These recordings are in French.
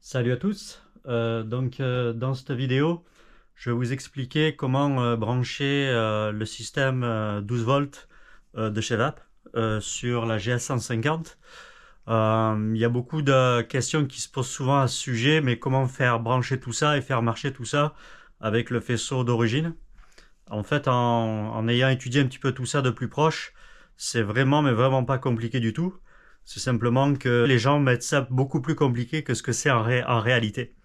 Salut à tous. Dans cette vidéo, je vais vous expliquer comment brancher le système 12 volts de chez VAP sur la GS150. Il y a beaucoup de questions qui se posent souvent à ce sujet, mais comment faire brancher tout ça et faire marcher tout ça avec le faisceau d'origine. En fait, en ayant étudié un petit peu tout ça de plus proche, c'est vraiment, mais vraiment pas compliqué du tout. C'est simplement que les gens mettent ça beaucoup plus compliqué que ce que c'est en réalité.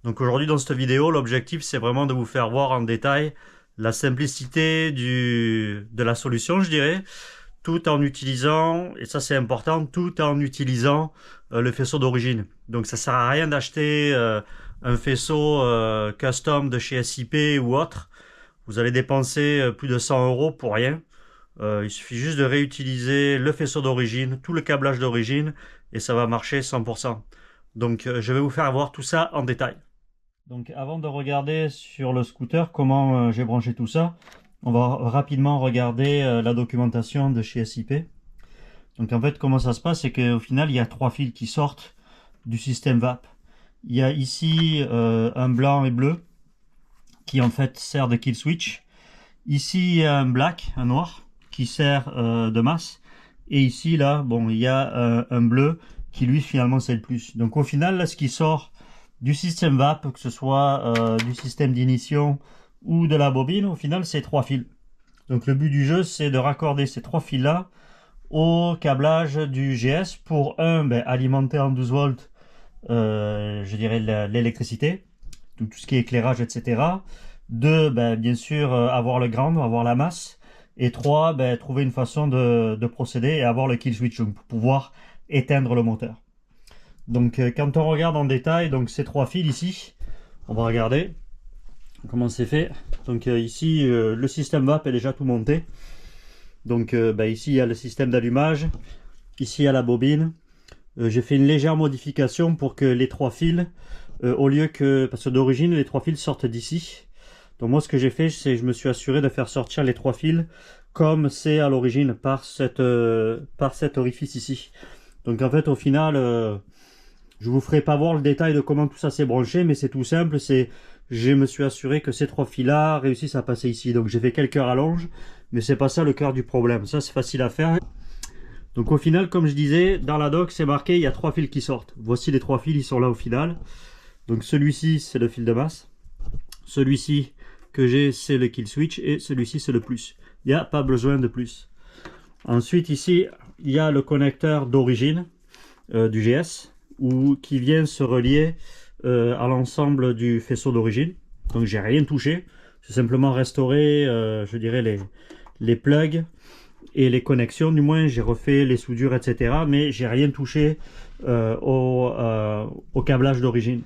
Donc aujourd'hui dans cette vidéo, l'objectif c'est vraiment de vous faire voir en détail la simplicité de la solution, je dirais, tout en utilisant, et ça c'est important, tout en utilisant le faisceau d'origine. Donc ça sert à rien d'acheter un faisceau custom de chez SIP ou autre. Vous allez dépenser plus de 100 € pour rien. Il suffit juste de réutiliser le faisceau d'origine, tout le câblage d'origine, et ça va marcher 100%. Donc je vais vous faire voir tout ça en détail. Donc avant de regarder sur le scooter comment j'ai branché tout ça, on va rapidement regarder la documentation de chez SIP. Donc en fait comment ça se passe, c'est qu'au final il y a 3 fils qui sortent du système VAP. Il y a ici un blanc et bleu qui en fait sert de kill switch. Ici il y a un black, un noir, qui sert de masse, et ici là bon il y a un bleu qui lui finalement c'est le plus. Donc au final là ce qui sort du système VAP, que ce soit du système d'ignition ou de la bobine, au final c'est 3 fils. Donc le but du jeu c'est de raccorder ces 3 fils là au câblage du GS pour alimenter en 12 volts je dirais l'électricité, tout ce qui est éclairage, etc. 2, bien sûr avoir le ground, avoir la masse. Et 3, trouver une façon de procéder et avoir le kill switch pour pouvoir éteindre le moteur. Donc quand on regarde en détail donc ces 3 fils ici, on va regarder comment c'est fait. Donc ici le système VAP est déjà tout monté. Donc ici il y a le système d'allumage, ici il y a la bobine. J'ai fait une légère modification pour que les 3 fils, au lieu que, parce que d'origine les 3 fils sortent d'ici. Donc moi ce que j'ai fait c'est je me suis assuré de faire sortir les 3 fils comme c'est à l'origine par cet orifice ici. Donc en fait au final je vous ferai pas voir le détail de comment tout ça s'est branché, mais c'est tout simple, c'est je me suis assuré que ces 3 fils là réussissent à passer ici. Donc j'ai fait quelques rallonges, mais c'est pas ça le cœur du problème, ça c'est facile à faire. Donc au final comme je disais dans la doc c'est marqué il y a 3 fils qui sortent. Voici les 3 fils, ils sont là au final. Donc celui-ci c'est le fil de masse, celui-ci que j'ai c'est le kill switch, et celui-ci c'est le plus. Il n'y a pas besoin de plus. Ensuite ici il y a le connecteur d'origine du GS qui vient se relier à l'ensemble du faisceau d'origine. Donc j'ai rien touché, j'ai simplement restauré je dirais les plugs et les connexions, du moins j'ai refait les soudures, etc. Mais j'ai rien touché au câblage d'origine.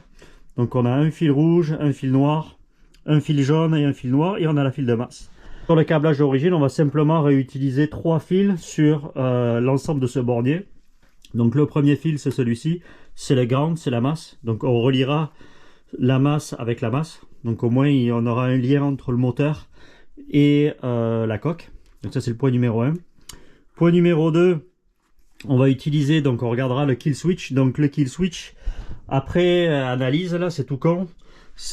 Donc on a un fil rouge, un fil noir, un fil jaune et un fil noir, et on a la file de masse. Sur le câblage d'origine, on va simplement réutiliser 3 fils sur l'ensemble de ce bornier. Donc le premier fil c'est celui-ci, c'est le ground, c'est la masse. Donc on reliera la masse avec la masse. Donc au moins on aura un lien entre le moteur et la coque. Donc ça c'est le point numéro 1. Point numéro 2, on va utiliser, donc on regardera le kill switch. Donc le kill switch, après analyse là, c'est tout con.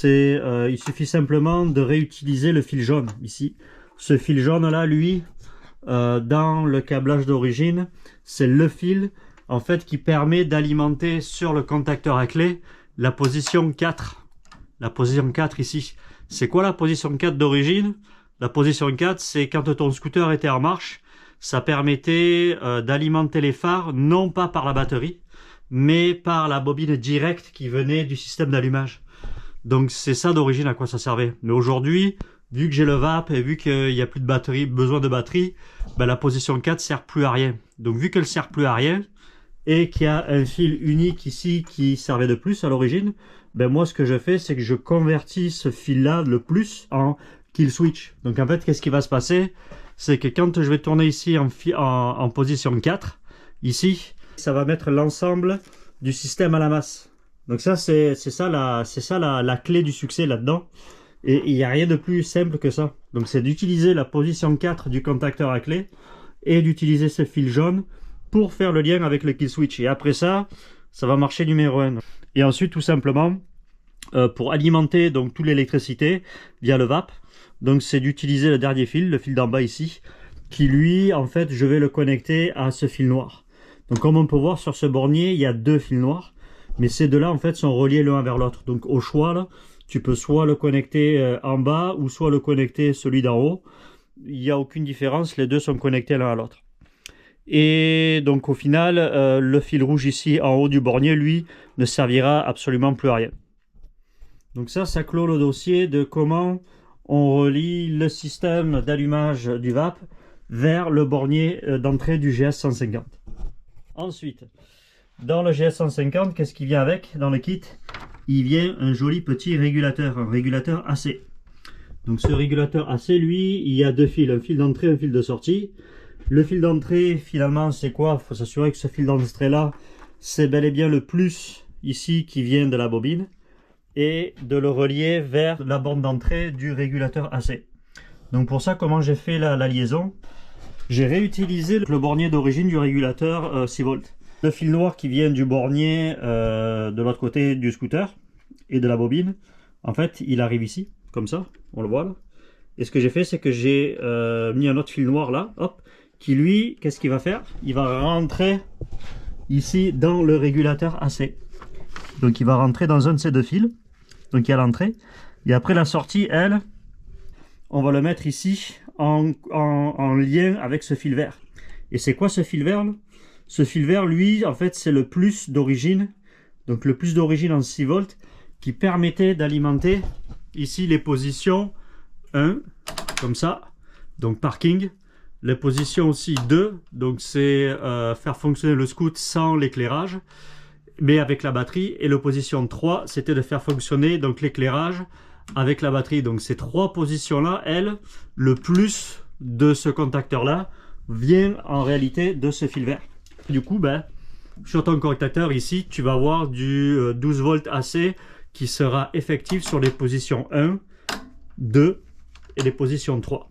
Il suffit simplement de réutiliser le fil jaune ici. Ce fil jaune là, lui, dans le câblage d'origine, c'est le fil en fait qui permet d'alimenter sur le contacteur à clé la position 4. La position 4 ici. C'est quoi la position 4 d'origine? La position 4, c'est quand ton scooter était en marche, ça permettait d'alimenter les phares non pas par la batterie, mais par la bobine directe qui venait du système d'allumage. Donc c'est ça d'origine à quoi ça servait. Mais aujourd'hui, vu que j'ai le VAP et vu qu'il n'y a plus de batterie, besoin de batterie, la position 4 sert plus à rien. Donc vu qu'elle sert plus à rien et qu'il y a un fil unique ici qui servait de plus à l'origine, moi ce que je fais c'est que je convertis ce fil là, le plus, en kill switch. Donc en fait qu'est-ce qui va se passer, c'est que quand je vais tourner ici en position 4, ici, ça va mettre l'ensemble du système à la masse. Donc ça c'est ça la clé du succès là-dedans. Et il n'y a rien de plus simple que ça. Donc c'est d'utiliser la position 4 du contacteur à clé et d'utiliser ce fil jaune pour faire le lien avec le kill switch. Et après ça, ça va marcher numéro 1. Et ensuite, tout simplement, pour alimenter donc toute l'électricité via le VAP, donc c'est d'utiliser le dernier fil, le fil d'en bas ici, qui lui, en fait, je vais le connecter à ce fil noir. Donc comme on peut voir sur ce bornier, il y a 2 fils noirs, mais ces deux-là, en fait, sont reliés l'un vers l'autre. Donc au choix, là, tu peux soit le connecter en bas, ou soit le connecter celui d'en haut. Il n'y a aucune différence, les deux sont connectés l'un à l'autre. Et donc au final, le fil rouge ici en haut du bornier, lui, ne servira absolument plus à rien. Donc ça clôt le dossier de comment on relie le système d'allumage du VAP vers le bornier d'entrée du GS150. Ensuite, dans le GS150, qu'est-ce qui vient avec dans le kit? Il vient un joli petit régulateur, un régulateur AC. Donc ce régulateur AC, lui, il y a 2 fils, un fil d'entrée, un fil de sortie. Le fil d'entrée, finalement, c'est quoi? Il faut s'assurer que ce fil d'entrée là, c'est bel et bien le plus ici qui vient de la bobine, et de le relier vers la borne d'entrée du régulateur AC. Donc pour ça, comment j'ai fait la liaison? J'ai réutilisé le bornier d'origine du régulateur 6 volts. Le fil noir qui vient du bornier de l'autre côté du scooter et de la bobine, en fait, il arrive ici, comme ça, on le voit là. Et ce que j'ai fait, c'est que j'ai mis un autre fil noir là, hop, qui lui, qu'est-ce qu'il va faire? Il va rentrer ici dans le régulateur AC. Donc il va rentrer dans un de ces 2 fils. Donc il y a l'entrée. Et après la sortie, elle, on va le mettre ici en lien avec ce fil vert. Et c'est quoi ce fil vert là? Ce fil vert, lui, en fait, c'est le plus d'origine. Donc le plus d'origine en 6 volts qui permettait d'alimenter ici les positions 1, comme ça. Donc parking. Les positions aussi 2, donc c'est faire fonctionner le scoot sans l'éclairage, mais avec la batterie. Et le position 3, c'était de faire fonctionner donc l'éclairage avec la batterie. Donc ces 3 positions-là, elles, le plus de ce contacteur-là vient en réalité de ce fil vert. Du coup, ben, sur ton contacteur ici, tu vas avoir du 12 volts AC qui sera effectif sur les positions 1, 2 et les positions 3.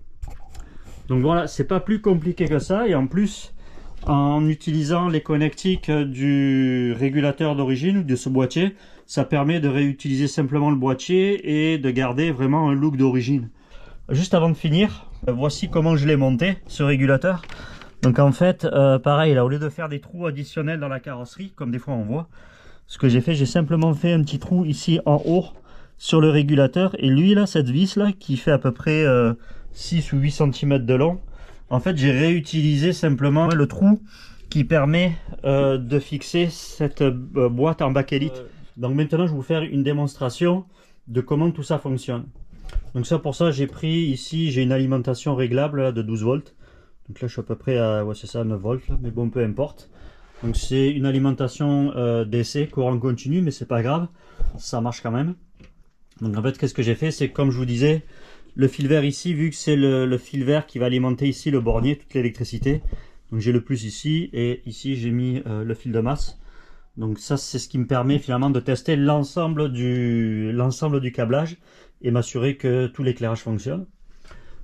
Donc voilà, c'est pas plus compliqué que ça. Et en plus, en utilisant les connectiques du régulateur d'origine ou de ce boîtier, ça permet de réutiliser simplement le boîtier et de garder vraiment un look d'origine. Juste avant de finir, voici comment je l'ai monté, ce régulateur. Donc en fait, pareil, là, au lieu de faire des trous additionnels dans la carrosserie, comme des fois on voit, ce que j'ai fait, j'ai simplement fait un petit trou ici en haut sur le régulateur. Et lui, là, cette vis là, qui fait à peu près 6 ou 8 cm de long, en fait j'ai réutilisé simplement le trou qui permet de fixer cette boîte en bakélite. Donc maintenant je vais vous faire une démonstration de comment tout ça fonctionne. Donc ça, pour ça, j'ai pris ici, j'ai une alimentation réglable là, de 12 volts. Donc là je suis à peu près à, ouais, c'est ça, 9 volts là, mais bon, peu importe. Donc c'est une alimentation DC, courant continu, mais c'est pas grave, ça marche quand même. Donc en fait, qu'est-ce que j'ai fait, c'est comme je vous disais, le fil vert ici, vu que c'est le fil vert qui va alimenter ici le bornier, toute l'électricité. Donc j'ai le plus ici, et ici j'ai mis le fil de masse. Donc ça, c'est ce qui me permet finalement de tester l'ensemble du câblage et m'assurer que tout l'éclairage fonctionne.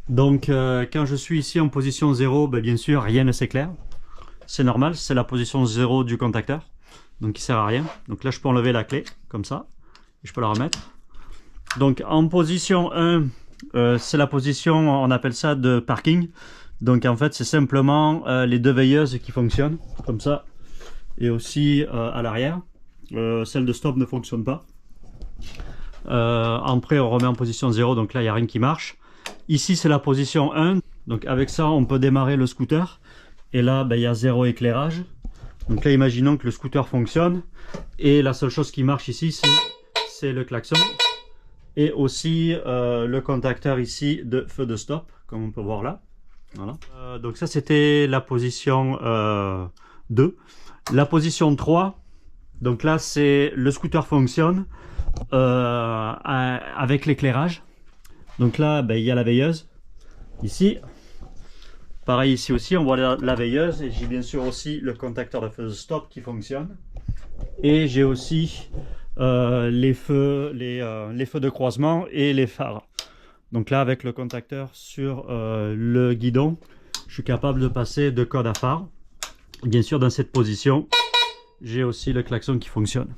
Donc quand je suis ici en position 0, ben, bien sûr rien ne s'éclaire. C'est normal, c'est la position 0 du contacteur. Donc il sert à rien. Donc là je peux enlever la clé, comme ça, et je peux la remettre. Donc en position 1, c'est la position, on appelle ça de parking. Donc en fait c'est simplement les 2 veilleuses qui fonctionnent, comme ça. Et aussi à l'arrière. Celle de stop ne fonctionne pas. Après on remet en position 0, donc là il n'y a rien qui marche. Ici c'est la position 1, donc avec ça on peut démarrer le scooter. Et là ben, il y a 0 éclairage. Donc là imaginons que le scooter fonctionne. Et la seule chose qui marche ici c'est le klaxon. Et aussi le contacteur ici de feu de stop, comme on peut voir là. Voilà. Donc ça c'était la position 2. La position 3, donc là c'est le scooter fonctionne avec l'éclairage. Donc là ben, il y a la veilleuse ici. Pareil ici aussi on voit la veilleuse, et j'ai bien sûr aussi le contacteur de feu de stop qui fonctionne. Et j'ai aussi les feux de croisement et les phares. Donc là avec le contacteur sur le guidon, je suis capable de passer de code à phare. Bien sûr dans cette position, j'ai aussi le klaxon qui fonctionne.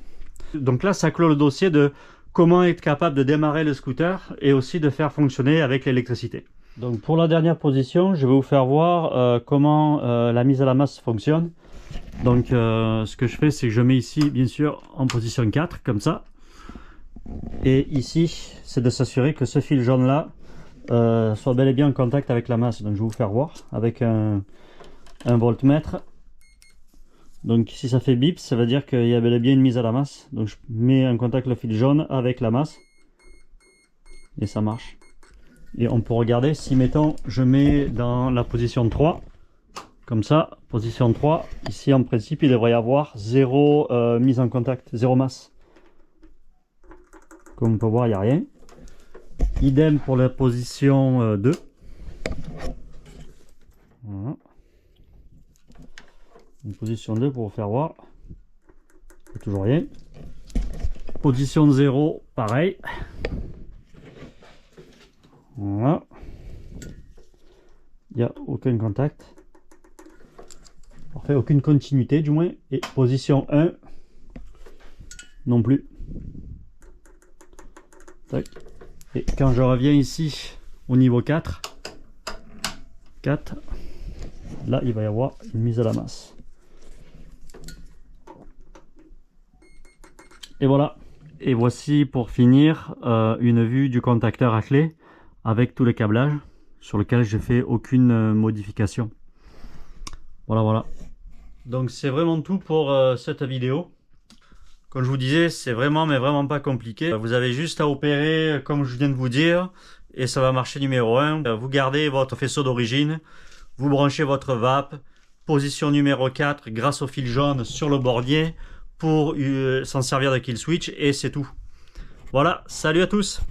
Donc là, ça clôt le dossier de comment être capable de démarrer le scooter et aussi de faire fonctionner avec l'électricité. Donc pour la dernière position, je vais vous faire voir comment la mise à la masse fonctionne. Donc ce que je fais, c'est que je mets ici, bien sûr, en position 4, comme ça. Et ici, c'est de s'assurer que ce fil jaune là soit bel et bien en contact avec la masse. Donc je vais vous faire voir avec un voltmètre. Donc si ça fait bip, ça veut dire qu'il y a bel et bien une mise à la masse. Donc je mets en contact le fil jaune avec la masse. Et ça marche. Et on peut regarder si, mettons, je mets dans la position 3. Comme ça, position 3. Ici, en principe, il devrait y avoir zéro mise en contact, zéro masse. Comme on peut voir, il n'y a rien. Idem pour la position 2. Voilà. Une position 2 pour vous faire voir. Il n'y a toujours rien. Position 0, pareil. Voilà. Il n'y a aucun contact. Parfait, aucune continuité du moins. Et position 1, non plus. Tac. Et quand je reviens ici au niveau 4, là il va y avoir une mise à la masse. Et voilà. Et voici pour finir une vue du contacteur à clé avec tout le câblage sur lequel je fais aucune modification. Voilà. Donc c'est vraiment tout pour cette vidéo. Comme je vous disais, c'est vraiment mais vraiment pas compliqué. Vous avez juste à opérer comme je viens de vous dire et ça va marcher numéro 1. Vous gardez votre faisceau d'origine, vous branchez votre vape, position numéro 4 grâce au fil jaune sur le bordier pour s'en servir de kill switch et c'est tout. Voilà, salut à tous!